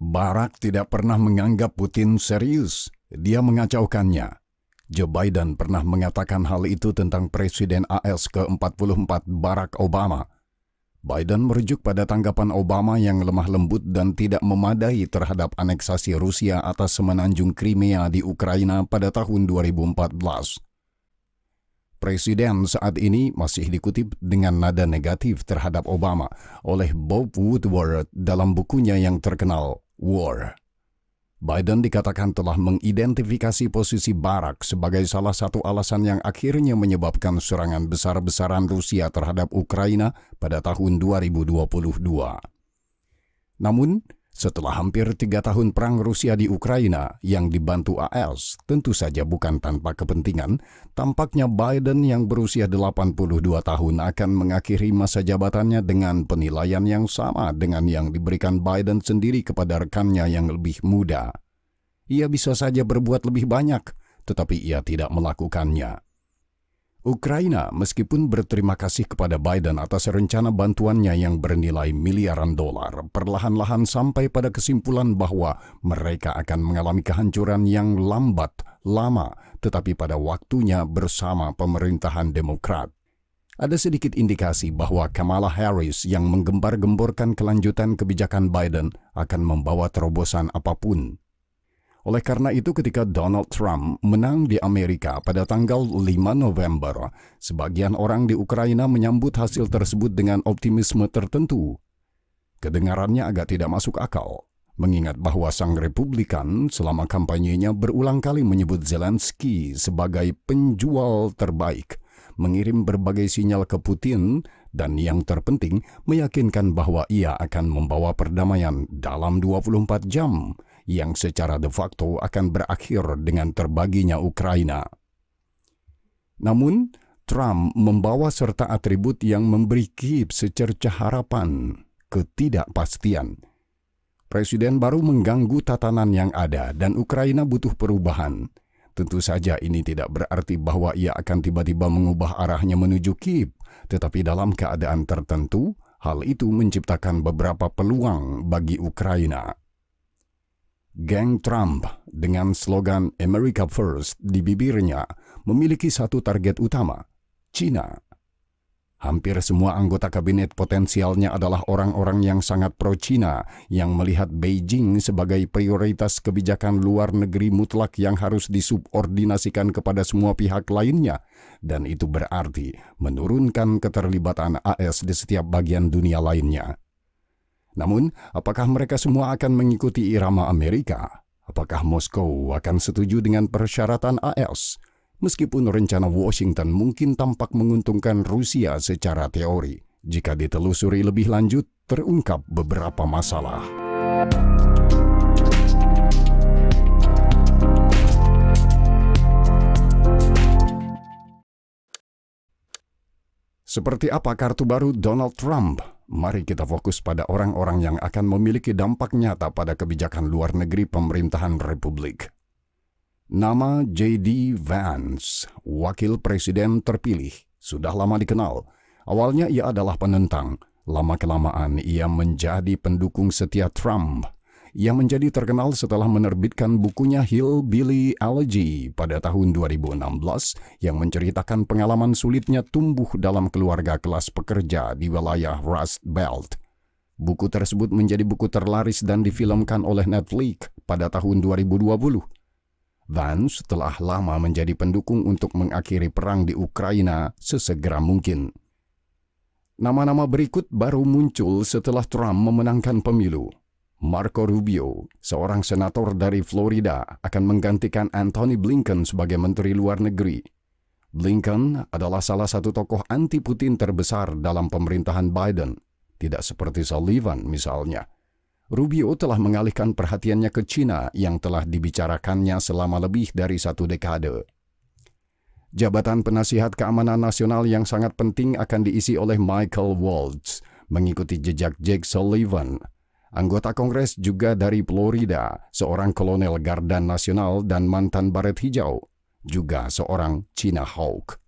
Barack tidak pernah menganggap Putin serius. Dia mengacaukannya. Joe Biden pernah mengatakan hal itu tentang Presiden AS ke-44 Barack Obama. Biden merujuk pada tanggapan Obama yang lemah lembut dan tidak memadai terhadap aneksasi Rusia atas semenanjung Crimea di Ukraina pada tahun 2014. Presiden saat ini masih dikutip dengan nada negatif terhadap Obama oleh Bob Woodward dalam bukunya yang terkenal, War. Biden dikatakan telah mengidentifikasi posisi Barack sebagai salah satu alasan yang akhirnya menyebabkan serangan besar-besaran Rusia terhadap Ukraina pada tahun 2022. Namun, setelah hampir 3 tahun perang Rusia di Ukraina yang dibantu AS, tentu saja bukan tanpa kepentingan, tampaknya Biden yang berusia 82 tahun akan mengakhiri masa jabatannya dengan penilaian yang sama dengan yang diberikan Biden sendiri kepada rekannya yang lebih muda. Ia bisa saja berbuat lebih banyak, tetapi ia tidak melakukannya. Ukraina meskipun berterima kasih kepada Biden atas rencana bantuannya yang bernilai miliaran dolar, perlahan-lahan sampai pada kesimpulan bahwa mereka akan mengalami kehancuran yang lambat, lama, tetapi pada waktunya bersama pemerintahan Demokrat. Ada sedikit indikasi bahwa Kamala Harris yang menggembar-gemborkan kelanjutan kebijakan Biden akan membawa terobosan apapun. Oleh karena itu ketika Donald Trump menang di Amerika pada tanggal 5 November, sebagian orang di Ukraina menyambut hasil tersebut dengan optimisme tertentu. Kedengarannya agak tidak masuk akal, mengingat bahwa sang Republikan selama kampanyenya berulang kali menyebut Zelensky sebagai penjual terbaik, mengirim berbagai sinyal ke Putin, dan yang terpenting meyakinkan bahwa ia akan membawa perdamaian dalam 24 jam, yang secara de facto akan berakhir dengan terbaginya Ukraina. Namun, Trump membawa serta atribut yang memberi Kiev secercah harapan, ketidakpastian. Presiden baru mengganggu tatanan yang ada dan Ukraina butuh perubahan. Tentu saja ini tidak berarti bahwa ia akan tiba-tiba mengubah arahnya menuju Kiev, tetapi dalam keadaan tertentu, hal itu menciptakan beberapa peluang bagi Ukraina. Geng Trump dengan slogan America First di bibirnya memiliki satu target utama, China. Hampir semua anggota kabinet potensialnya adalah orang-orang yang sangat pro-China yang melihat Beijing sebagai prioritas kebijakan luar negeri mutlak yang harus disubordinasikan kepada semua pihak lainnya, dan itu berarti menurunkan keterlibatan AS di setiap bagian dunia lainnya. Namun, apakah mereka semua akan mengikuti irama Amerika? Apakah Moskow akan setuju dengan persyaratan AS? Meskipun rencana Washington mungkin tampak menguntungkan Rusia secara teori, jika ditelusuri lebih lanjut, terungkap beberapa masalah. Seperti apa kartu baru Donald Trump? Mari kita fokus pada orang-orang yang akan memiliki dampak nyata pada kebijakan luar negeri pemerintahan Republik. Nama J.D. Vance, wakil presiden terpilih, sudah lama dikenal. Awalnya ia adalah penentang, lama-kelamaan ia menjadi pendukung setia Trump. Ia menjadi terkenal setelah menerbitkan bukunya Hillbilly Elegy pada tahun 2016 yang menceritakan pengalaman sulitnya tumbuh dalam keluarga kelas pekerja di wilayah Rust Belt. Buku tersebut menjadi buku terlaris dan difilmkan oleh Netflix pada tahun 2020. Vance telah lama menjadi pendukung untuk mengakhiri perang di Ukraina sesegera mungkin. Nama-nama berikut baru muncul setelah Trump memenangkan pemilu. Marco Rubio, seorang senator dari Florida, akan menggantikan Antony Blinken sebagai Menteri Luar Negeri. Blinken adalah salah satu tokoh anti-Putin terbesar dalam pemerintahan Biden, tidak seperti Sullivan misalnya. Rubio telah mengalihkan perhatiannya ke China yang telah dibicarakannya selama lebih dari 1 dekade. Jabatan penasihat keamanan nasional yang sangat penting akan diisi oleh Michael Waltz, mengikuti jejak Jake Sullivan. Anggota Kongres juga dari Florida, seorang kolonel Garda Nasional dan mantan baret hijau, juga seorang China Hawk.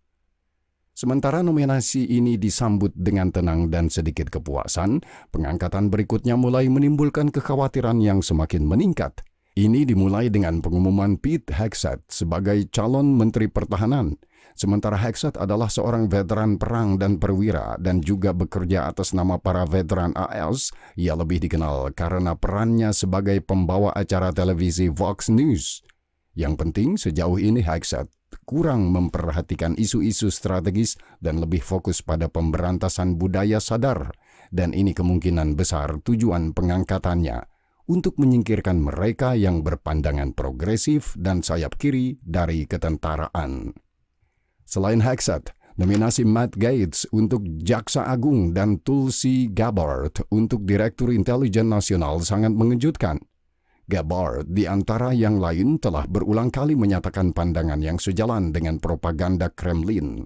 Sementara nominasi ini disambut dengan tenang dan sedikit kepuasan, pengangkatan berikutnya mulai menimbulkan kekhawatiran yang semakin meningkat. Ini dimulai dengan pengumuman Pete Hegseth sebagai calon Menteri Pertahanan. Sementara Hegseth adalah seorang veteran perang dan perwira dan juga bekerja atas nama para veteran AS. Ia lebih dikenal karena perannya sebagai pembawa acara televisi Fox News. Yang penting sejauh ini Hegseth kurang memperhatikan isu-isu strategis dan lebih fokus pada pemberantasan budaya sadar. Dan ini kemungkinan besar tujuan pengangkatannya untuk menyingkirkan mereka yang berpandangan progresif dan sayap kiri dari ketentaraan. Selain Hegseth, nominasi Matt Gaetz untuk Jaksa Agung dan Tulsi Gabbard untuk Direktur Intelijen Nasional sangat mengejutkan. Gabbard di antara yang lain telah berulang kali menyatakan pandangan yang sejalan dengan propaganda Kremlin.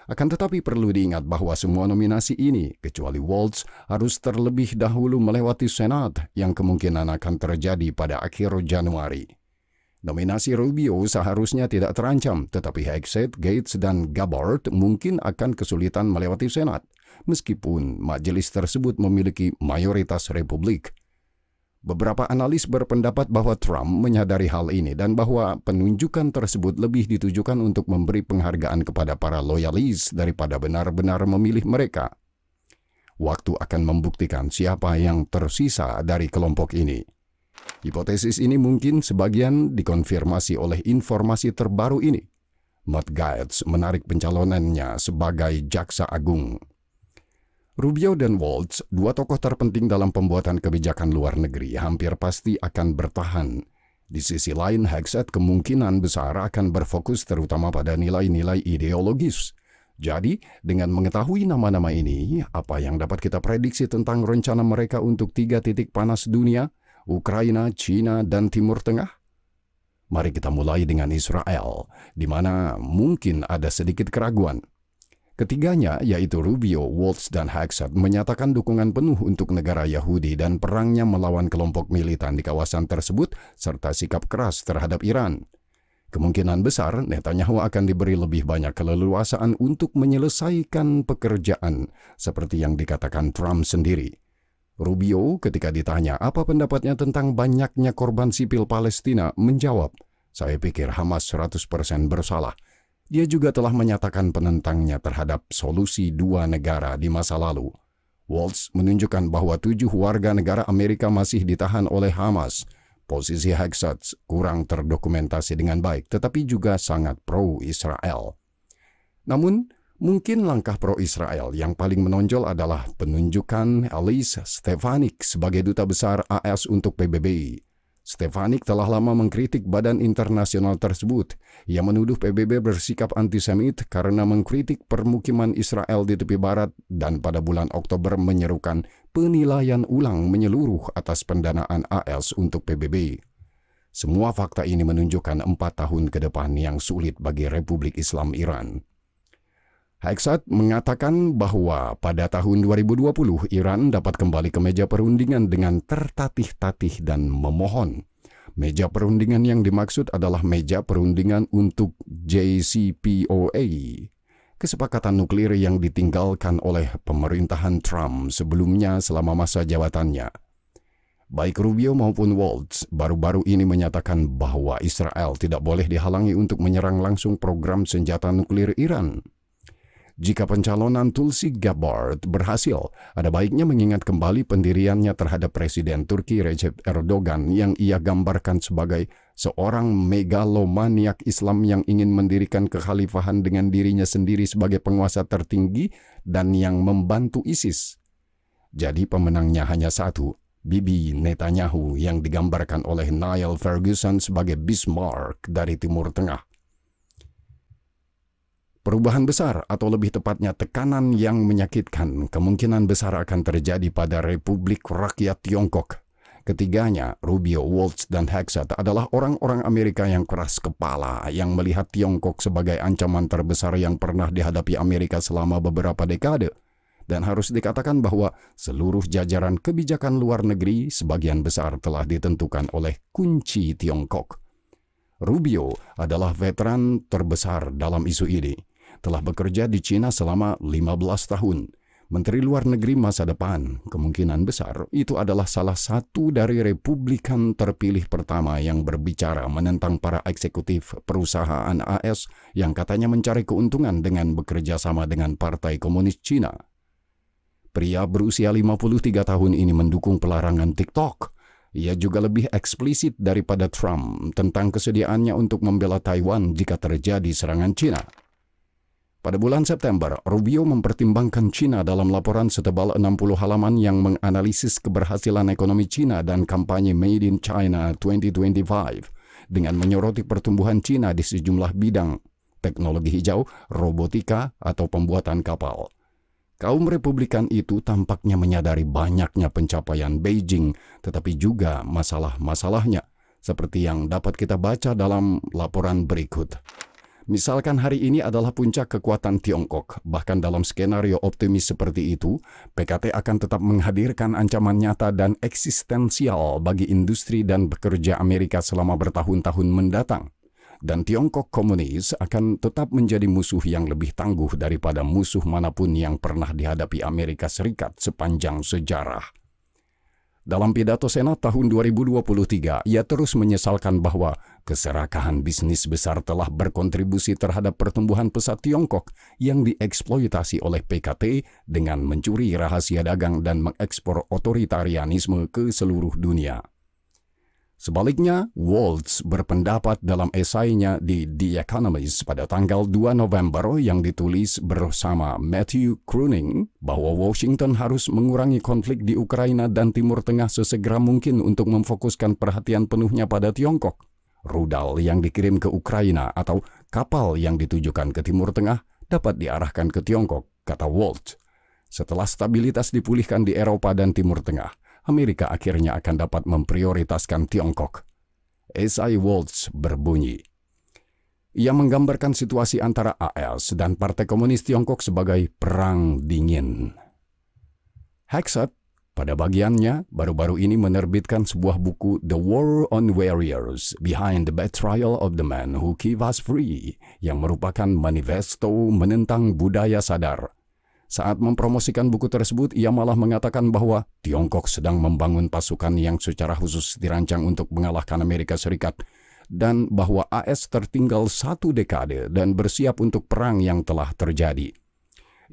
Akan tetapi perlu diingat bahwa semua nominasi ini, kecuali Waltz, harus terlebih dahulu melewati Senat yang kemungkinan akan terjadi pada akhir Januari. Nominasi Rubio seharusnya tidak terancam, tetapi Hegseth, Gaetz, dan Gabbard mungkin akan kesulitan melewati Senat, meskipun majelis tersebut memiliki mayoritas Republik. Beberapa analis berpendapat bahwa Trump menyadari hal ini dan bahwa penunjukan tersebut lebih ditujukan untuk memberi penghargaan kepada para loyalis daripada benar-benar memilih mereka. Waktu akan membuktikan siapa yang tersisa dari kelompok ini. Hipotesis ini mungkin sebagian dikonfirmasi oleh informasi terbaru ini. Matt Gaetz menarik pencalonannya sebagai Jaksa Agung. Rubio dan Waltz, dua tokoh terpenting dalam pembuatan kebijakan luar negeri, hampir pasti akan bertahan. Di sisi lain, Hegseth kemungkinan besar akan berfokus terutama pada nilai-nilai ideologis. Jadi, dengan mengetahui nama-nama ini, apa yang dapat kita prediksi tentang rencana mereka untuk 3 titik panas dunia, Ukraina, China, dan Timur Tengah? Mari kita mulai dengan Israel, di mana mungkin ada sedikit keraguan. Ketiganya, yaitu Rubio, Waltz, dan Hegseth, menyatakan dukungan penuh untuk negara Yahudi dan perangnya melawan kelompok militan di kawasan tersebut, serta sikap keras terhadap Iran. Kemungkinan besar, Netanyahu akan diberi lebih banyak keleluasaan untuk menyelesaikan pekerjaan, seperti yang dikatakan Trump sendiri. Rubio, ketika ditanya apa pendapatnya tentang banyaknya korban sipil Palestina, menjawab, "Saya pikir Hamas 100% bersalah." Dia juga telah menyatakan penentangnya terhadap solusi 2 negara di masa lalu. Waltz menunjukkan bahwa 7 warga negara Amerika masih ditahan oleh Hamas. Posisi Hegseth kurang terdokumentasi dengan baik, tetapi juga sangat pro-Israel. Namun, mungkin langkah pro-Israel yang paling menonjol adalah penunjukan Elise Stefanik sebagai Duta Besar AS untuk PBB. Stefanik telah lama mengkritik badan internasional tersebut. Ia menuduh PBB bersikap antisemit karena mengkritik permukiman Israel di tepi barat dan pada bulan Oktober menyerukan penilaian ulang menyeluruh atas pendanaan AS untuk PBB. Semua fakta ini menunjukkan 4 tahun ke depan yang sulit bagi Republik Islam Iran. Hegseth mengatakan bahwa pada tahun 2020 Iran dapat kembali ke meja perundingan dengan tertatih-tatih dan memohon. Meja perundingan yang dimaksud adalah meja perundingan untuk JCPOA, kesepakatan nuklir yang ditinggalkan oleh pemerintahan Trump sebelumnya selama masa jabatannya. Baik Rubio maupun Waltz baru-baru ini menyatakan bahwa Israel tidak boleh dihalangi untuk menyerang langsung program senjata nuklir Iran. Jika pencalonan Tulsi Gabbard berhasil, ada baiknya mengingat kembali pendiriannya terhadap Presiden Turki Recep Erdogan yang ia gambarkan sebagai seorang megalomaniak Islam yang ingin mendirikan kekhalifahan dengan dirinya sendiri sebagai penguasa tertinggi dan yang membantu ISIS. Jadi pemenangnya hanya satu, Bibi Netanyahu yang digambarkan oleh Niall Ferguson sebagai Bismarck dari Timur Tengah. Perubahan besar atau lebih tepatnya tekanan yang menyakitkan kemungkinan besar akan terjadi pada Republik Rakyat Tiongkok. Ketiganya, Rubio, Waltz, dan Hegseth adalah orang-orang Amerika yang keras kepala yang melihat Tiongkok sebagai ancaman terbesar yang pernah dihadapi Amerika selama beberapa dekade. Dan harus dikatakan bahwa seluruh jajaran kebijakan luar negeri sebagian besar telah ditentukan oleh kunci Tiongkok. Rubio adalah veteran terbesar dalam isu ini. telah bekerja di China selama 15 tahun. Menteri Luar Negeri masa depan, kemungkinan besar, itu adalah salah satu dari Republikan terpilih pertama yang berbicara menentang para eksekutif perusahaan AS yang katanya mencari keuntungan dengan bekerja sama dengan Partai Komunis Cina. Pria berusia 53 tahun ini mendukung pelarangan TikTok. Ia juga lebih eksplisit daripada Trump tentang kesediaannya untuk membela Taiwan jika terjadi serangan Cina. Pada bulan September, Rubio mempertimbangkan China dalam laporan setebal 60 halaman yang menganalisis keberhasilan ekonomi China dan kampanye Made in China 2025 dengan menyoroti pertumbuhan China di sejumlah bidang, teknologi hijau, robotika, atau pembuatan kapal. Kaum Republikan itu tampaknya menyadari banyaknya pencapaian Beijing, tetapi juga masalah-masalahnya, seperti yang dapat kita baca dalam laporan berikut. Misalkan hari ini adalah puncak kekuatan Tiongkok, bahkan dalam skenario optimis seperti itu, PKT akan tetap menghadirkan ancaman nyata dan eksistensial bagi industri dan pekerja Amerika selama bertahun-tahun mendatang. Dan Tiongkok komunis akan tetap menjadi musuh yang lebih tangguh daripada musuh manapun yang pernah dihadapi Amerika Serikat sepanjang sejarah. Dalam pidato Senat tahun 2023, ia terus menyesalkan bahwa keserakahan bisnis besar telah berkontribusi terhadap pertumbuhan pesat Tiongkok yang dieksploitasi oleh PKT dengan mencuri rahasia dagang dan mengekspor otoritarianisme ke seluruh dunia. Sebaliknya, Waltz berpendapat dalam esainya di The Economist pada tanggal 2 November yang ditulis bersama Matthew Kroening bahwa Washington harus mengurangi konflik di Ukraina dan Timur Tengah sesegera mungkin untuk memfokuskan perhatian penuhnya pada Tiongkok. Rudal yang dikirim ke Ukraina atau kapal yang ditujukan ke Timur Tengah dapat diarahkan ke Tiongkok, kata Waltz. Setelah stabilitas dipulihkan di Eropa dan Timur Tengah, Amerika akhirnya akan dapat memprioritaskan Tiongkok. Esai Waltz berbunyi. Ia menggambarkan situasi antara AS dan Partai Komunis Tiongkok sebagai perang dingin. Hexet, pada bagiannya, baru-baru ini menerbitkan sebuah buku The War on Warriors, Behind the Betrayal of the Man Who Keep Us Free, yang merupakan manifesto menentang budaya sadar. Saat mempromosikan buku tersebut, ia malah mengatakan bahwa Tiongkok sedang membangun pasukan yang secara khusus dirancang untuk mengalahkan Amerika Serikat dan bahwa AS tertinggal 1 dekade dan bersiap untuk perang yang telah terjadi.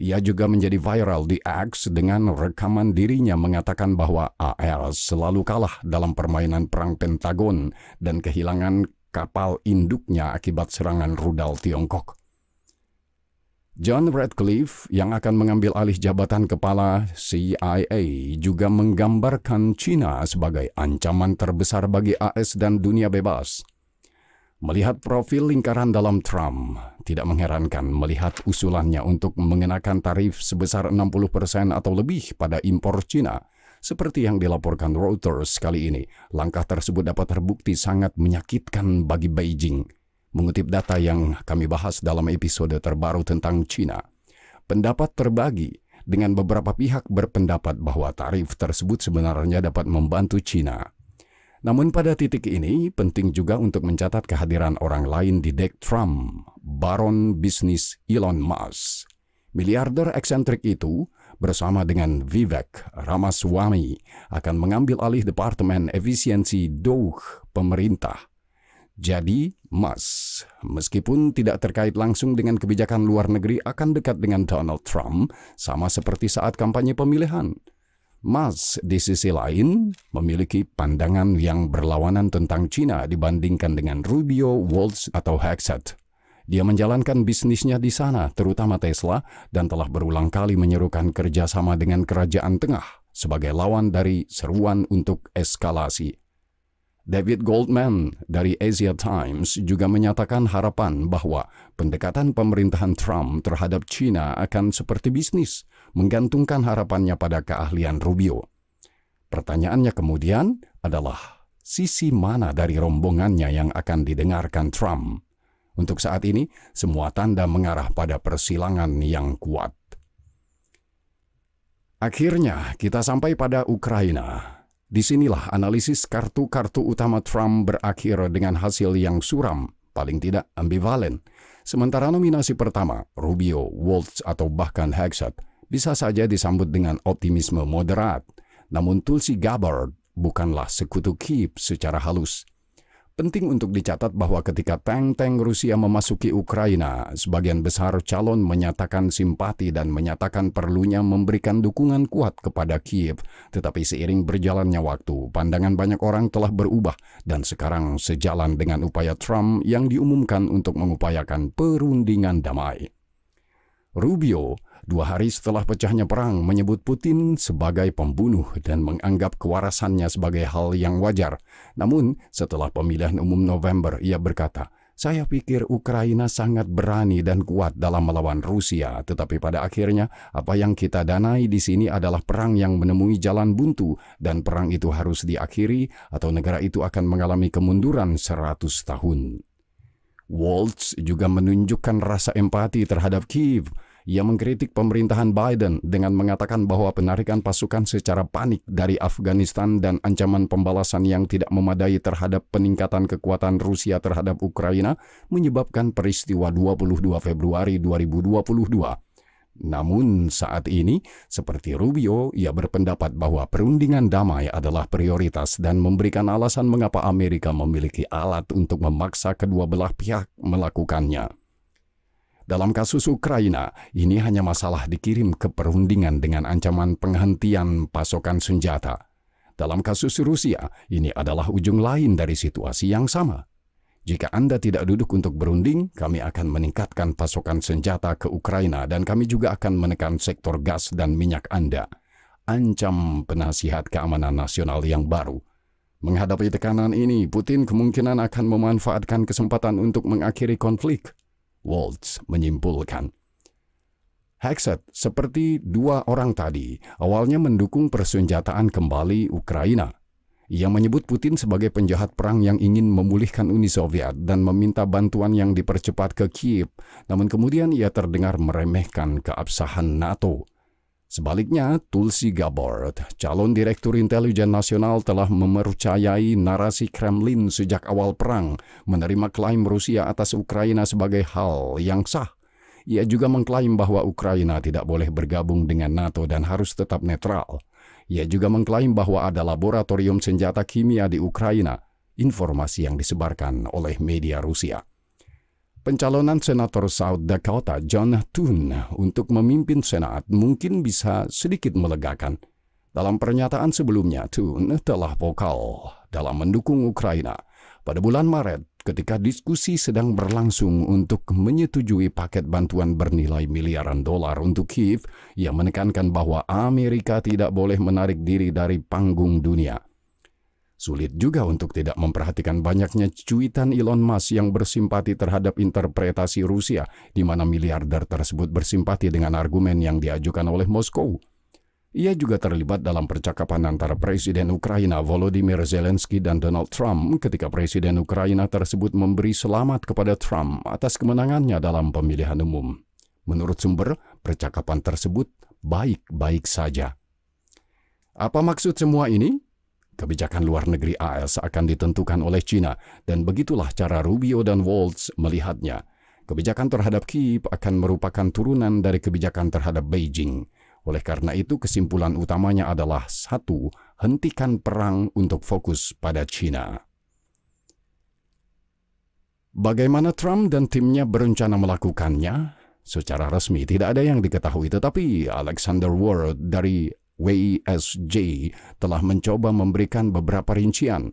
Ia juga menjadi viral di X dengan rekaman dirinya mengatakan bahwa AS selalu kalah dalam permainan perang Pentagon dan kehilangan kapal induknya akibat serangan rudal Tiongkok. John Ratcliffe yang akan mengambil alih jabatan kepala CIA juga menggambarkan China sebagai ancaman terbesar bagi AS dan dunia bebas. Melihat profil lingkaran dalam Trump, tidak mengherankan melihat usulannya untuk mengenakan tarif sebesar 60% atau lebih pada impor China. Seperti yang dilaporkan Reuters kali ini, langkah tersebut dapat terbukti sangat menyakitkan bagi Beijing. Mengutip data yang kami bahas dalam episode terbaru tentang China, pendapat terbagi dengan beberapa pihak berpendapat bahwa tarif tersebut sebenarnya dapat membantu China. Namun pada titik ini, penting juga untuk mencatat kehadiran orang lain di dek Trump, Baron bisnis Elon Musk. Miliarder eksentrik itu, bersama dengan Vivek Ramaswamy, akan mengambil alih Departemen Efisiensi pemerintah. Jadi, Musk, meskipun tidak terkait langsung dengan kebijakan luar negeri, akan dekat dengan Donald Trump, sama seperti saat kampanye pemilihan. Musk, di sisi lain, memiliki pandangan yang berlawanan tentang China dibandingkan dengan Rubio, Waltz, atau Hexet. Dia menjalankan bisnisnya di sana, terutama Tesla, dan telah berulang kali menyerukan kerjasama dengan Kerajaan Tengah sebagai lawan dari seruan untuk eskalasi. David Goldman dari Asia Times juga menyatakan harapan bahwa pendekatan pemerintahan Trump terhadap China akan seperti bisnis, menggantungkan harapannya pada keahlian Rubio. Pertanyaannya kemudian adalah, sisi mana dari rombongannya yang akan didengarkan Trump? Untuk saat ini, semua tanda mengarah pada persilangan yang kuat. Akhirnya, kita sampai pada Ukraina. Disinilah analisis kartu-kartu utama Trump berakhir dengan hasil yang suram. paling tidak ambivalen. Sementara nominasi pertama, Rubio, Waltz, atau bahkan Hegseth, bisa saja disambut dengan optimisme moderat. Namun Tulsi Gabbard bukanlah sekutu Kyiv secara halus. Penting untuk dicatat bahwa ketika tank-tank Rusia memasuki Ukraina, sebagian besar calon menyatakan simpati dan menyatakan perlunya memberikan dukungan kuat kepada Kyiv. Tetapi seiring berjalannya waktu, pandangan banyak orang telah berubah dan sekarang sejalan dengan upaya Trump yang diumumkan untuk mengupayakan perundingan damai. Rubio, 2 hari setelah pecahnya perang, menyebut Putin sebagai pembunuh dan menganggap kewarasannya sebagai hal yang wajar. Namun, setelah pemilihan umum November, ia berkata, "Saya pikir Ukraina sangat berani dan kuat dalam melawan Rusia, tetapi pada akhirnya apa yang kita danai di sini adalah perang yang menemui jalan buntu dan perang itu harus diakhiri atau negara itu akan mengalami kemunduran 100 tahun." Waltz juga menunjukkan rasa empati terhadap Kyiv. Ia mengkritik pemerintahan Biden dengan mengatakan bahwa penarikan pasukan secara panik dari Afghanistan dan ancaman pembalasan yang tidak memadai terhadap peningkatan kekuatan Rusia terhadap Ukraina menyebabkan peristiwa 22 Februari 2022. Namun saat ini, seperti Rubio, ia berpendapat bahwa perundingan damai adalah prioritas dan memberikan alasan mengapa Amerika memiliki alat untuk memaksa kedua belah pihak melakukannya. Dalam kasus Ukraina, ini hanya masalah dikirim ke perundingan dengan ancaman penghentian pasokan senjata. Dalam kasus Rusia, ini adalah ujung lain dari situasi yang sama. Jika Anda tidak duduk untuk berunding, kami akan meningkatkan pasokan senjata ke Ukraina dan kami juga akan menekan sektor gas dan minyak Anda. Ancam penasihat keamanan nasional yang baru. Menghadapi tekanan ini, Putin kemungkinan akan memanfaatkan kesempatan untuk mengakhiri konflik. Waltz menyimpulkan. Hegseth, seperti 2 orang tadi, awalnya mendukung persenjataan kembali Ukraina. Ia menyebut Putin sebagai penjahat perang yang ingin memulihkan Uni Soviet dan meminta bantuan yang dipercepat ke Kyiv, namun kemudian ia terdengar meremehkan keabsahan NATO. Sebaliknya, Tulsi Gabbard, calon Direktur Intelijen Nasional, telah mempercayai narasi Kremlin sejak awal perang, menerima klaim Rusia atas Ukraina sebagai hal yang sah. Ia juga mengklaim bahwa Ukraina tidak boleh bergabung dengan NATO dan harus tetap netral. Ia juga mengklaim bahwa ada laboratorium senjata kimia di Ukraina, informasi yang disebarkan oleh media Rusia. Pencalonan Senator South Dakota John Thune untuk memimpin Senat mungkin bisa sedikit melegakan. Dalam pernyataan sebelumnya, Thune telah vokal dalam mendukung Ukraina. Pada bulan Maret, ketika diskusi sedang berlangsung untuk menyetujui paket bantuan bernilai miliaran dolar untuk Kyiv, ia menekankan bahwa Amerika tidak boleh menarik diri dari panggung dunia. Sulit juga untuk tidak memperhatikan banyaknya cuitan Elon Musk yang bersimpati terhadap interpretasi Rusia, di mana miliarder tersebut bersimpati dengan argumen yang diajukan oleh Moskow. Ia juga terlibat dalam percakapan antara Presiden Ukraina Volodymyr Zelensky dan Donald Trump ketika Presiden Ukraina tersebut memberi selamat kepada Trump atas kemenangannya dalam pemilihan umum. Menurut sumber, percakapan tersebut baik-baik saja. Apa maksud semua ini? Kebijakan luar negeri AS akan ditentukan oleh China, dan begitulah cara Rubio dan Waltz melihatnya. Kebijakan terhadap Kyiv akan merupakan turunan dari kebijakan terhadap Beijing. Oleh karena itu, kesimpulan utamanya adalah 1. Hentikan perang untuk fokus pada China. Bagaimana Trump dan timnya berencana melakukannya? Secara resmi tidak ada yang diketahui, tetapi Alexander Ward dari WISJ telah mencoba memberikan beberapa rincian.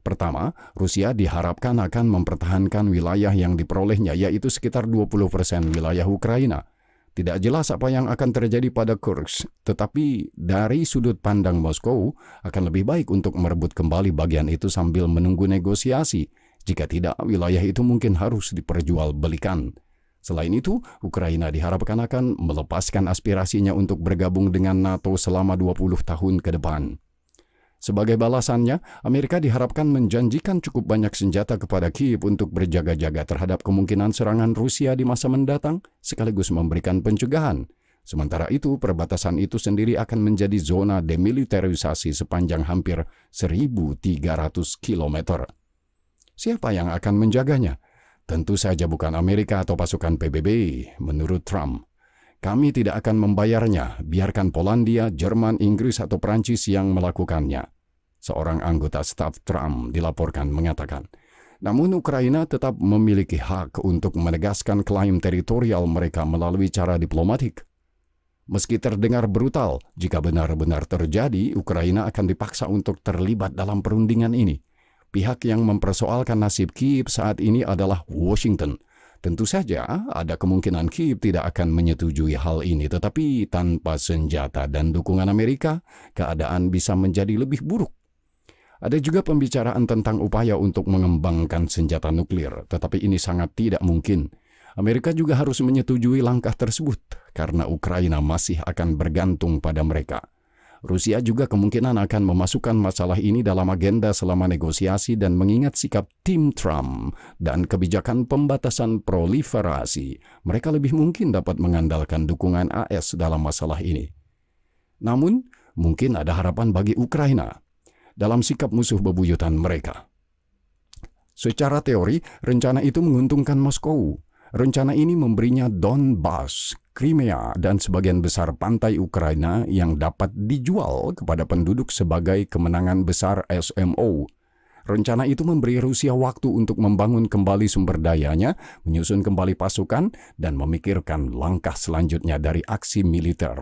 Pertama, Rusia diharapkan akan mempertahankan wilayah yang diperolehnya, yaitu sekitar 20% wilayah Ukraina. Tidak jelas apa yang akan terjadi pada Kursk, tetapi dari sudut pandang Moskow akan lebih baik untuk merebut kembali bagian itu sambil menunggu negosiasi. Jika tidak, wilayah itu mungkin harus diperjualbelikan. Selain itu, Ukraina diharapkan akan melepaskan aspirasinya untuk bergabung dengan NATO selama 20 tahun ke depan. Sebagai balasannya, Amerika diharapkan menjanjikan cukup banyak senjata kepada Kyiv untuk berjaga-jaga terhadap kemungkinan serangan Rusia di masa mendatang, sekaligus memberikan pencegahan. Sementara itu, perbatasan itu sendiri akan menjadi zona demilitarisasi sepanjang hampir 1.300 km. Siapa yang akan menjaganya? Tentu saja bukan Amerika atau pasukan PBB, menurut Trump. Kami tidak akan membayarnya, biarkan Polandia, Jerman, Inggris atau Prancis yang melakukannya. Seorang anggota staf Trump dilaporkan mengatakan. Namun Ukraina tetap memiliki hak untuk menegaskan klaim teritorial mereka melalui cara diplomatik. Meski terdengar brutal, jika benar-benar terjadi, Ukraina akan dipaksa untuk terlibat dalam perundingan ini. Pihak yang mempersoalkan nasib Kyiv saat ini adalah Washington. Tentu saja ada kemungkinan Kyiv tidak akan menyetujui hal ini, tetapi tanpa senjata dan dukungan Amerika, keadaan bisa menjadi lebih buruk. Ada juga pembicaraan tentang upaya untuk mengembangkan senjata nuklir, tetapi ini sangat tidak mungkin. Amerika juga harus menyetujui langkah tersebut, karena Ukraina masih akan bergantung pada mereka. Rusia juga kemungkinan akan memasukkan masalah ini dalam agenda selama negosiasi dan mengingat sikap tim Trump dan kebijakan pembatasan proliferasi, mereka lebih mungkin dapat mengandalkan dukungan AS dalam masalah ini. Namun, mungkin ada harapan bagi Ukraina dalam sikap musuh bebuyutan mereka. Secara teori, rencana itu menguntungkan Moskow. Rencana ini memberinya Donbas, Crimea, dan sebagian besar pantai Ukraina yang dapat dijual kepada penduduk sebagai kemenangan besar SMO. Rencana itu memberi Rusia waktu untuk membangun kembali sumber dayanya, menyusun kembali pasukan, dan memikirkan langkah selanjutnya dari aksi militer,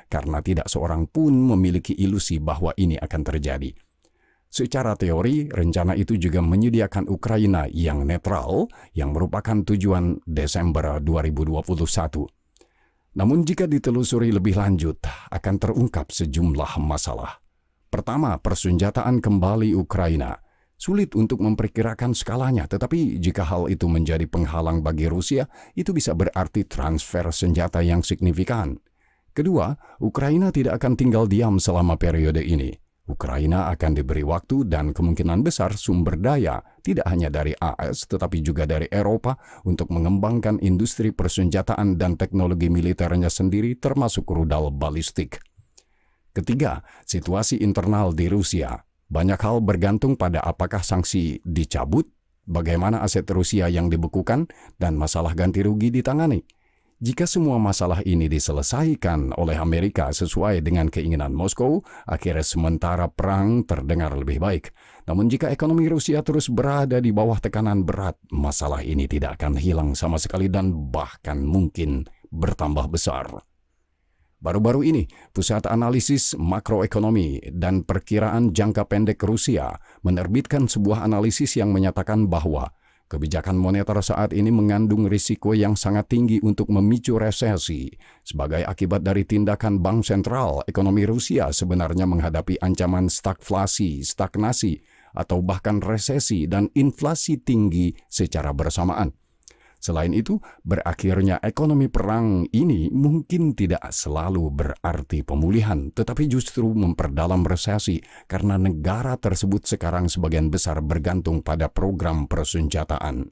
karena tidak seorang pun memiliki ilusi bahwa ini akan terjadi. Secara teori, rencana itu juga menyediakan Ukraina yang netral, yang merupakan tujuan Desember 2021. Namun jika ditelusuri lebih lanjut, akan terungkap sejumlah masalah. Pertama, persenjataan kembali Ukraina. Sulit untuk memperkirakan skalanya, tetapi jika hal itu menjadi penghalang bagi Rusia, itu bisa berarti transfer senjata yang signifikan. Kedua, Ukraina tidak akan tinggal diam selama periode ini. Ukraina akan diberi waktu dan kemungkinan besar sumber daya, tidak hanya dari AS tetapi juga dari Eropa untuk mengembangkan industri persenjataan dan teknologi militernya sendiri termasuk rudal balistik. Ketiga, situasi internal di Rusia. Banyak hal bergantung pada apakah sanksi dicabut, bagaimana aset Rusia yang dibekukan, dan masalah ganti rugi ditangani. Jika semua masalah ini diselesaikan oleh Amerika sesuai dengan keinginan Moskow, akhirnya sementara perang terdengar lebih baik. Namun jika ekonomi Rusia terus berada di bawah tekanan berat, masalah ini tidak akan hilang sama sekali dan bahkan mungkin bertambah besar. Baru-baru ini, Pusat Analisis Makroekonomi dan Perkiraan Jangka Pendek Rusia menerbitkan sebuah analisis yang menyatakan bahwa kebijakan moneter saat ini mengandung risiko yang sangat tinggi untuk memicu resesi. Sebagai akibat dari tindakan Bank Sentral, ekonomi Rusia sebenarnya menghadapi ancaman stagflasi, stagnasi, atau bahkan resesi dan inflasi tinggi secara bersamaan. Selain itu, berakhirnya ekonomi perang ini mungkin tidak selalu berarti pemulihan, tetapi justru memperdalam resesi karena negara tersebut sekarang sebagian besar bergantung pada program persenjataan.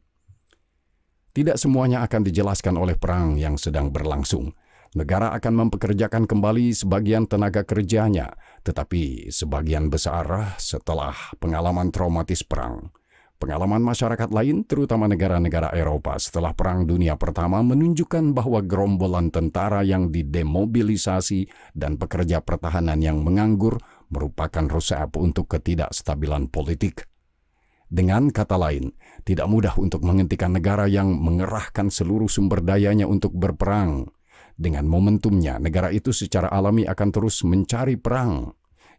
Tidak semuanya akan dijelaskan oleh perang yang sedang berlangsung. Negara akan mempekerjakan kembali sebagian tenaga kerjanya, tetapi sebagian besar setelah pengalaman traumatis perang. Pengalaman masyarakat lain, terutama negara-negara Eropa setelah Perang Dunia Pertama, menunjukkan bahwa gerombolan tentara yang didemobilisasi dan pekerja pertahanan yang menganggur merupakan resep untuk ketidakstabilan politik. Dengan kata lain, tidak mudah untuk menghentikan negara yang mengerahkan seluruh sumber dayanya untuk berperang. Dengan momentumnya, negara itu secara alami akan terus mencari perang.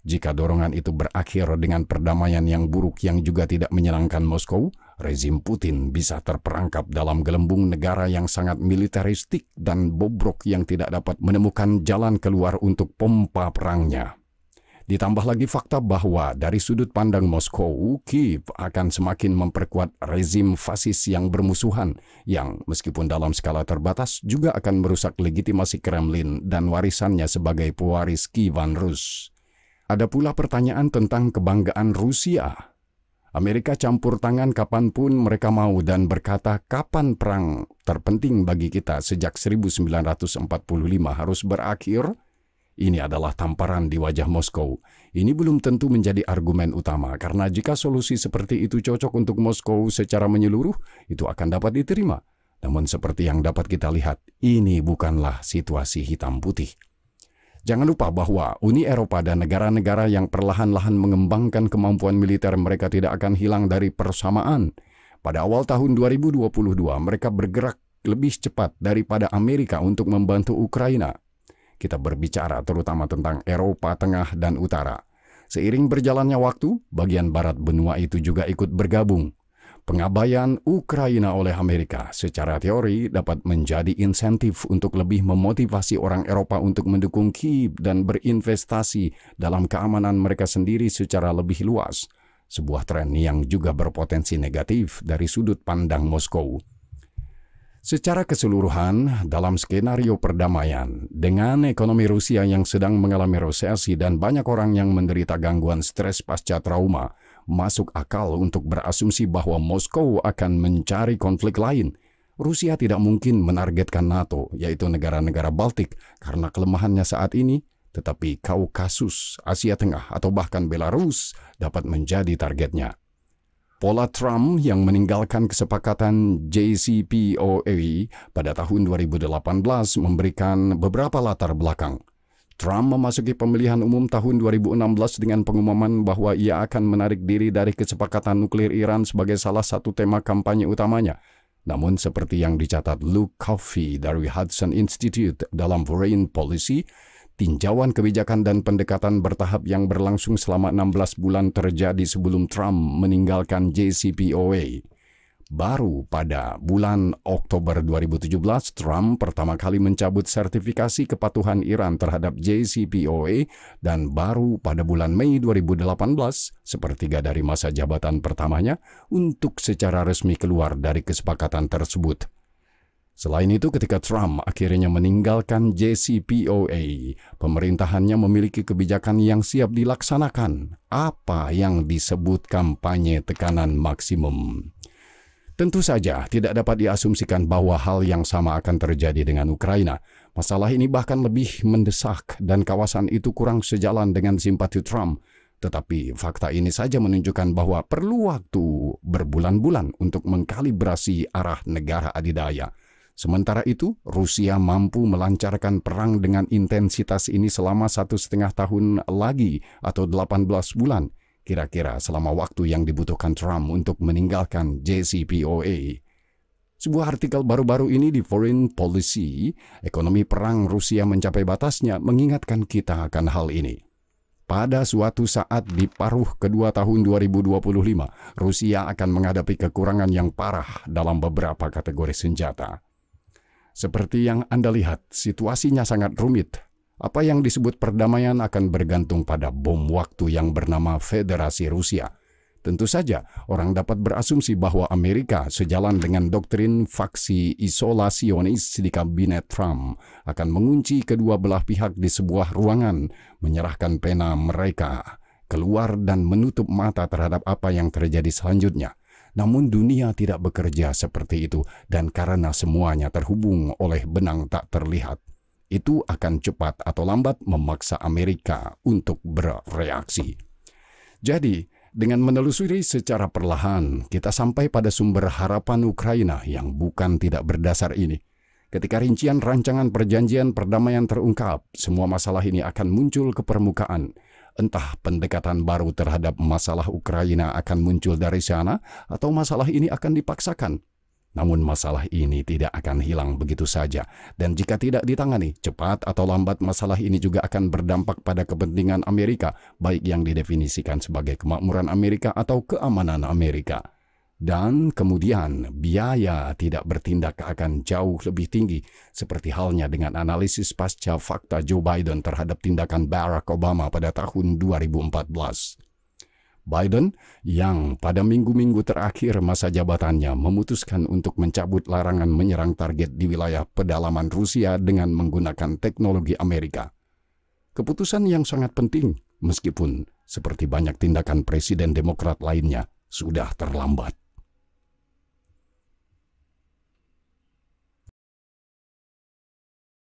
Jika dorongan itu berakhir dengan perdamaian yang buruk yang juga tidak menyenangkan Moskow, rezim Putin bisa terperangkap dalam gelembung negara yang sangat militeristik dan bobrok yang tidak dapat menemukan jalan keluar untuk pompa perangnya. Ditambah lagi fakta bahwa dari sudut pandang Moskow, Kyiv akan semakin memperkuat rezim fasis yang bermusuhan, yang meskipun dalam skala terbatas juga akan merusak legitimasi Kremlin dan warisannya sebagai pewaris Kievan Rus. Ada pula pertanyaan tentang kebanggaan Rusia. Amerika campur tangan kapanpun mereka mau dan berkata kapan perang terpenting bagi kita sejak 1945 harus berakhir. Ini adalah tamparan di wajah Moskow. Ini belum tentu menjadi argumen utama, karena jika solusi seperti itu cocok untuk Moskow secara menyeluruh, itu akan dapat diterima. Namun seperti yang dapat kita lihat, ini bukanlah situasi hitam putih. Jangan lupa bahwa Uni Eropa dan negara-negara yang perlahan-lahan mengembangkan kemampuan militer mereka tidak akan hilang dari persamaan. Pada awal tahun 2022, mereka bergerak lebih cepat daripada Amerika untuk membantu Ukraina. Kita berbicara terutama tentang Eropa Tengah dan Utara. Seiring berjalannya waktu, bagian barat benua itu juga ikut bergabung. Pengabaian Ukraina oleh Amerika secara teori dapat menjadi insentif untuk lebih memotivasi orang Eropa untuk mendukung Kiev dan berinvestasi dalam keamanan mereka sendiri secara lebih luas. Sebuah tren yang juga berpotensi negatif dari sudut pandang Moskow. Secara keseluruhan, dalam skenario perdamaian, dengan ekonomi Rusia yang sedang mengalami resesi dan banyak orang yang menderita gangguan stres pasca trauma, masuk akal untuk berasumsi bahwa Moskow akan mencari konflik lain. Rusia tidak mungkin menargetkan NATO, yaitu negara-negara Baltik, karena kelemahannya saat ini, tetapi Kaukasus, Asia Tengah, atau bahkan Belarus dapat menjadi targetnya. Pola Trump yang meninggalkan kesepakatan JCPOA pada tahun 2018 memberikan beberapa latar belakang. Trump memasuki pemilihan umum tahun 2016 dengan pengumuman bahwa ia akan menarik diri dari kesepakatan nuklir Iran sebagai salah satu tema kampanye utamanya. Namun seperti yang dicatat Luke Coffey dari Hudson Institute dalam Foreign Policy, tinjauan kebijakan dan pendekatan bertahap yang berlangsung selama 16 bulan terjadi sebelum Trump meninggalkan JCPOA. Baru pada bulan Oktober 2017, Trump pertama kali mencabut sertifikasi kepatuhan Iran terhadap JCPOA dan baru pada bulan Mei 2018, sepertiga dari masa jabatan pertamanya, untuk secara resmi keluar dari kesepakatan tersebut. Selain itu, ketika Trump akhirnya meninggalkan JCPOA, pemerintahannya memiliki kebijakan yang siap dilaksanakan, apa yang disebut kampanye tekanan maksimum. Tentu saja tidak dapat diasumsikan bahwa hal yang sama akan terjadi dengan Ukraina. Masalah ini bahkan lebih mendesak dan kawasan itu kurang sejalan dengan simpati Trump. Tetapi fakta ini saja menunjukkan bahwa perlu waktu berbulan-bulan untuk mengkalibrasi arah negara adidaya. Sementara itu, Rusia mampu melancarkan perang dengan intensitas ini selama 1,5 tahun lagi atau 18 bulan, kira-kira selama waktu yang dibutuhkan Trump untuk meninggalkan JCPOA. Sebuah artikel baru-baru ini di Foreign Policy, ekonomi perang Rusia mencapai batasnya, mengingatkan kita akan hal ini. Pada suatu saat di paruh kedua tahun 2025, Rusia akan menghadapi kekurangan yang parah dalam beberapa kategori senjata. Seperti yang Anda lihat, situasinya sangat rumit. Apa yang disebut perdamaian akan bergantung pada bom waktu yang bernama Federasi Rusia. Tentu saja, orang dapat berasumsi bahwa Amerika sejalan dengan doktrin faksi isolasionis di kabinet Trump akan mengunci kedua belah pihak di sebuah ruangan, menyerahkan pena mereka keluar dan menutup mata terhadap apa yang terjadi selanjutnya. Namun dunia tidak bekerja seperti itu, dan karena semuanya terhubung oleh benang tak terlihat, itu akan cepat atau lambat memaksa Amerika untuk bereaksi. Jadi, dengan menelusuri secara perlahan, kita sampai pada sumber harapan Ukraina yang bukan tidak berdasar ini. Ketika rincian rancangan perjanjian perdamaian terungkap, semua masalah ini akan muncul ke permukaan. Entah pendekatan baru terhadap masalah Ukraina akan muncul dari sana, atau masalah ini akan dipaksakan. Namun masalah ini tidak akan hilang begitu saja. Dan jika tidak ditangani, cepat atau lambat masalah ini juga akan berdampak pada kepentingan Amerika, baik yang didefinisikan sebagai kemakmuran Amerika atau keamanan Amerika. Dan kemudian biaya tidak bertindak akan jauh lebih tinggi, seperti halnya dengan analisis pasca fakta Joe Biden terhadap tindakan Barack Obama pada tahun 2014. Biden yang pada minggu-minggu terakhir masa jabatannya memutuskan untuk mencabut larangan menyerang target di wilayah pedalaman Rusia dengan menggunakan teknologi Amerika. Keputusan yang sangat penting, meskipun seperti banyak tindakan Presiden Demokrat lainnya, sudah terlambat.